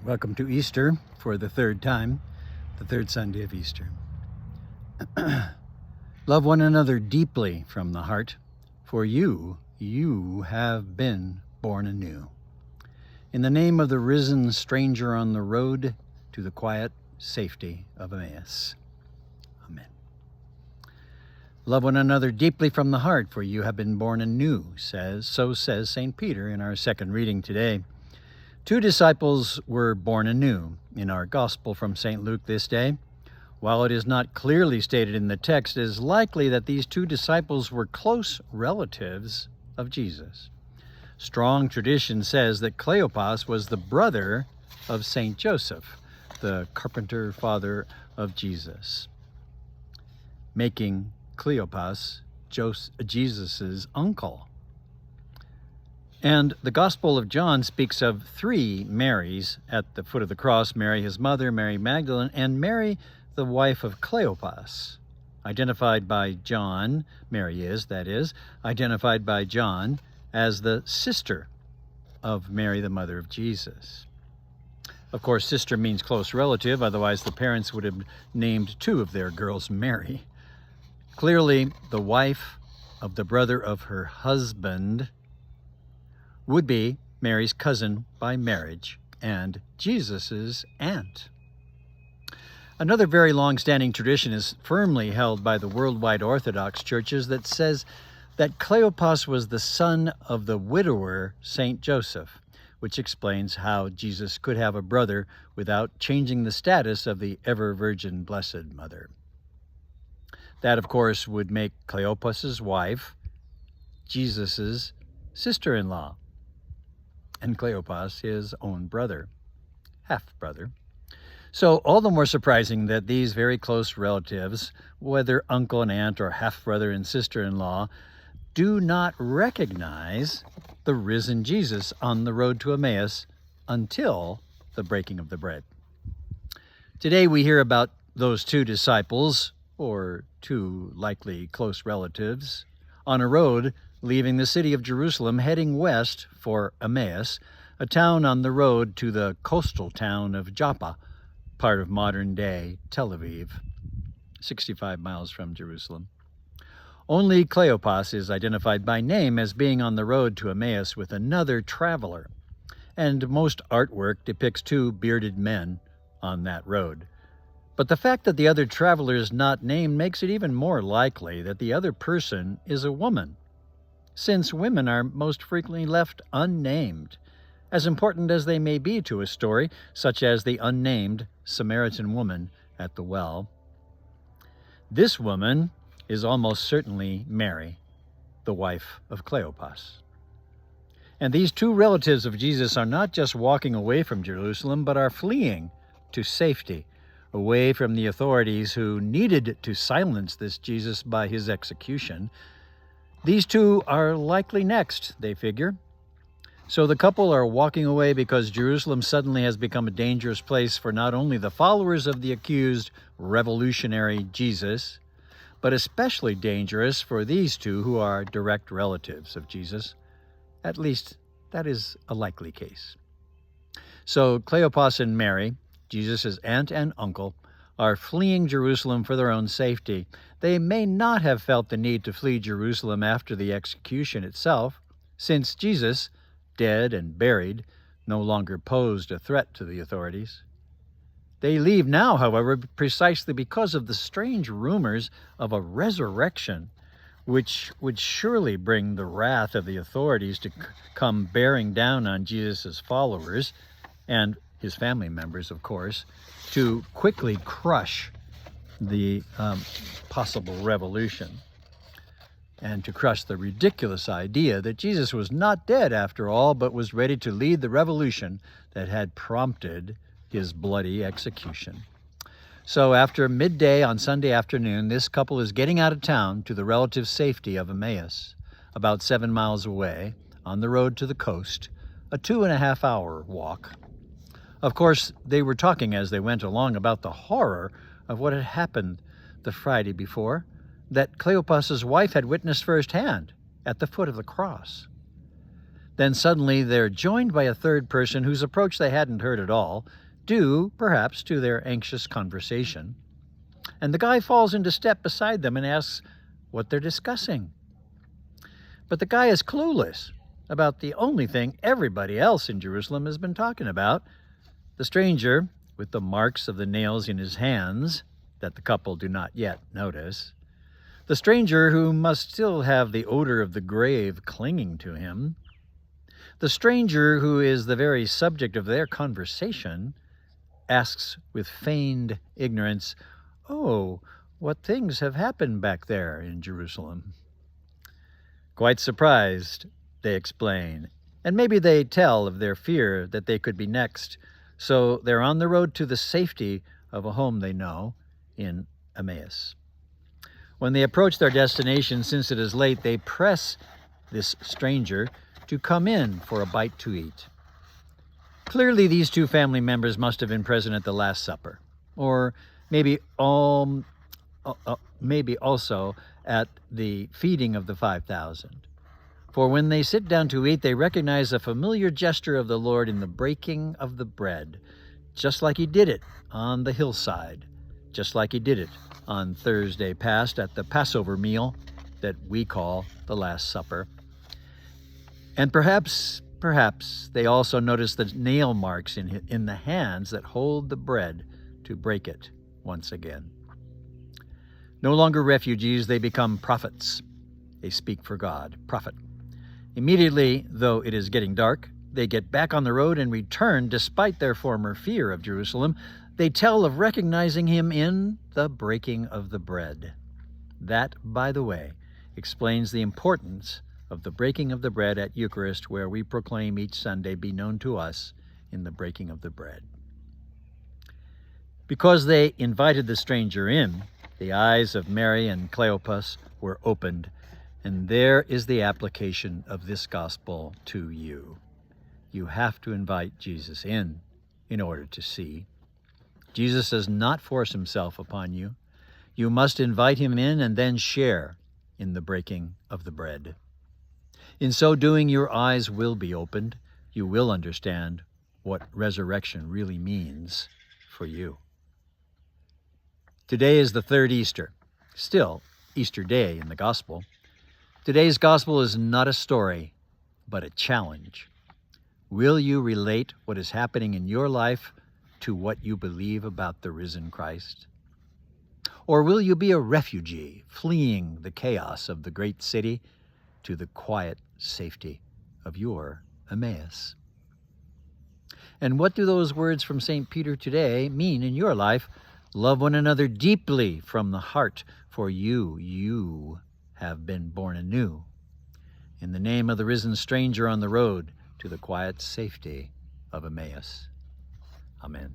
Welcome to Easter for the third time, the third Sunday of Easter. Love one another deeply from the heart, for you have been born anew. In the name of the risen stranger on the road to the quiet safety of Emmaus. Amen. Love one another deeply from the heart, for you have been born anew, says St. Peter in our second reading today. 2 disciples were born anew in our Gospel from St. Luke this day. While it is not clearly stated in the text, it is likely that these 2 disciples were close relatives of Jesus. Strong tradition says that Cleopas was the brother of St. Joseph, the carpenter father of Jesus, making Cleopas Jesus' uncle. And the Gospel of John speaks of 3 Marys at the foot of the cross: Mary, his mother, Mary Magdalene, and Mary, the wife of Cleopas, identified by John, Mary is, that is, identified by John as the sister of Mary, the mother of Jesus. Of course, sister means close relative, otherwise the parents would have named 2 of their girls Mary. Clearly, the wife of the brother of her husband would be Mary's cousin by marriage and Jesus's aunt. Another very long-standing tradition is firmly held by the worldwide Orthodox churches that says that Cleopas was the son of the widower St. Joseph, which explains how Jesus could have a brother without changing the status of the ever-Virgin Blessed Mother. That, of course, would make Cleopas's wife Jesus's sister-in-law, and Cleopas his own brother, half-brother. So all the more surprising that these very close relatives, whether uncle and aunt or half-brother and sister-in-law, do not recognize the risen Jesus on the road to Emmaus until the breaking of the bread. Today we hear about those 2 disciples, or 2 likely close relatives, on a road leaving the city of Jerusalem, heading west for Emmaus, a town on the road to the coastal town of Joppa, part of modern-day Tel Aviv, 65 miles from Jerusalem. Only Cleopas is identified by name as being on the road to Emmaus with another traveler, and most artwork depicts 2 bearded men on that road. But the fact that the other traveler is not named makes it even more likely that the other person is a woman, since women are most frequently left unnamed, as important as they may be to a story, such as the unnamed Samaritan woman at the well. This woman is almost certainly Mary, the wife of Cleopas. And these 2 relatives of Jesus are not just walking away from Jerusalem, but are fleeing to safety, away from the authorities who needed to silence this Jesus by his execution. These 2 are likely next, they figure. So the couple are walking away because Jerusalem suddenly has become a dangerous place for not only the followers of the accused revolutionary Jesus, but especially dangerous for these 2 who are direct relatives of Jesus. At least that is a likely case. So Cleopas and Mary, Jesus' aunt and uncle, are fleeing Jerusalem for their own safety. They may not have felt the need to flee Jerusalem after the execution itself, since Jesus, dead and buried, no longer posed a threat to the authorities. They leave now, however, precisely because of the strange rumors of a resurrection, which would surely bring the wrath of the authorities to come bearing down on Jesus' followers, and his family members, of course, to quickly crush the possible revolution, and to crush the ridiculous idea that Jesus was not dead after all, but was ready to lead the revolution that had prompted his bloody execution. So after midday on Sunday afternoon, this couple is getting out of town to the relative safety of Emmaus, about 7 miles away, on the road to the coast, a 2.5-hour walk. Of course, they were talking as they went along about the horror of what had happened the Friday before, that Cleopas's wife had witnessed firsthand at the foot of the cross. Then suddenly they're joined by a third person whose approach they hadn't heard at all, due, perhaps, to their anxious conversation. And the guy falls into step beside them and asks what they're discussing. But the guy is clueless about the only thing everybody else in Jerusalem has been talking about. The stranger, with the marks of the nails in his hands that the couple do not yet notice. The stranger who must still have the odor of the grave clinging to him. The stranger who is the very subject of their conversation asks with feigned ignorance, "Oh, what things have happened back there in Jerusalem?" Quite surprised, they explain, and maybe they tell of their fear that they could be next, so they're on the road to the safety of a home they know in Emmaus. When they approach their destination, since it is late, they press this stranger to come in for a bite to eat. Clearly, these two family members must have been present at the Last Supper, or maybe also at the feeding of the 5,000. For when they sit down to eat, they recognize a familiar gesture of the Lord in the breaking of the bread, just like he did it on the hillside, just like he did it on Thursday past at the Passover meal that we call the Last Supper. And perhaps they also notice the nail marks in the hands that hold the bread to break it once again. No longer refugees, they become prophets. They speak for God, prophet. Immediately, though it is getting dark, they get back on the road and return despite their former fear of Jerusalem. They tell of recognizing him in the breaking of the bread. That, by the way, explains the importance of the breaking of the bread at Eucharist, where we proclaim each Sunday, "Be known to us in the breaking of the bread." Because they invited the stranger in, the eyes of Mary and Cleopas were opened, and there is the application of this gospel to you. You have to invite Jesus in order to see. Jesus does not force himself upon you. You must invite him in and then share in the breaking of the bread. In so doing, your eyes will be opened. You will understand what resurrection really means for you. Today is the third Easter, still Easter Day in the Gospel. Today's Gospel is not a story, but a challenge. Will you relate what is happening in your life to what you believe about the risen Christ? Or will you be a refugee, fleeing the chaos of the great city to the quiet safety of your Emmaus? And what do those words from St. Peter today mean in your life? Love one another deeply from the heart, for you have been born anew. In the name of the risen stranger on the road to the quiet safety of Emmaus. Amen.